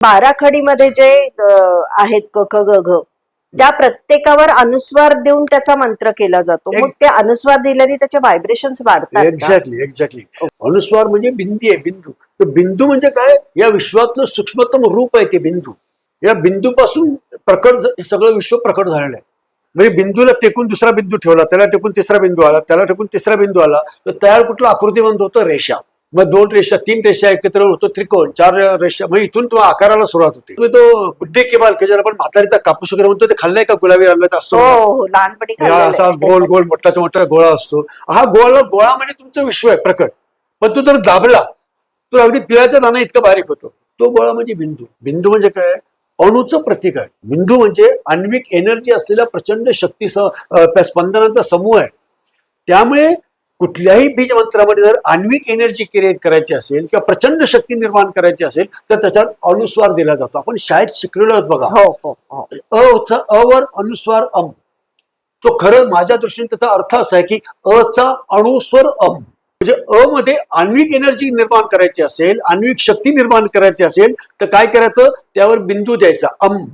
बाराखडीमध्ये जे आहेत क ख ग घ त्या प्रत्येकावर अनुस्वार देऊन त्याचा मंत्र केला जातो. मग ते अनुस्वार दिल्याने त्याचे व्हायब्रेशन्स वाढतात का? एक्झॅक्टली. अनुस्वार म्हणजे बिंदी आहे, बिंदू. तर बिंदू म्हणजे काय? या विश्वातलं सूक्ष्मतम रूप आहे ते बिंदू. या बिंदूपासून हे सगळं विश्व प्रकट झालेलं आहे. म्हणजे बिंदूला टेकून दुसरा बिंदू ठेवला, त्याला टेकून तिसरा बिंदू आला, त्याला टेकून तिसरा बिंदू आला, तर तयार कुठलं आकृतीबंध होतं? रेषा. मग 2 रेषा 3 रेषा एकत्र होतो त्रिकोण, 4 रेषा. मग इथून तो आकाराला सुरुवात होते. तुम्ही तो बुड्ढे केबाल की ज्याला आपण म्हातारीचा कापूस वगैरे म्हणतो, ते खाल्लाय का? गुलाबी रंगाचा असतो, हो, लहानपणी असा गोल गोल मोठाचा मोठा गोळा असतो. हा गोळा म्हणजे तुमचं विश्व आहे प्रकट. पण तो जर दाबला तो अगदी तिळाचा दाणा इतका बारीक होतो. तो गोळा म्हणजे बिंदू. बिंदू म्हणजे काय? अणूचं प्रतीक आहे. बिंदू म्हणजे आण्विक एनर्जी असलेल्या प्रचंड शक्तीसह स्पंदनांचा समूह आहे. त्यामुळे कुठल्याही बीज मंत्रामध्ये जर आण्विक एनर्जी क्रिएट करायची असेल किंवा प्रचंड शक्ती निर्माण करायची असेल तर त्याच्यात अनुस्वार दिला जातो. आपण शाळेत शिकलेलो आहोत बघा. अ वर अनुस्वार अम. तो खरं माझ्या दृष्टीने त्याचा अर्थ असा आहे की अचा अणुस्वर अम. म्हणजे अ मध्ये आण्विक एनर्जी निर्माण करायची असेल, आण्विक शक्ती निर्माण करायची असेल तर काय करायचं? त्यावर बिंदू द्यायचा अम.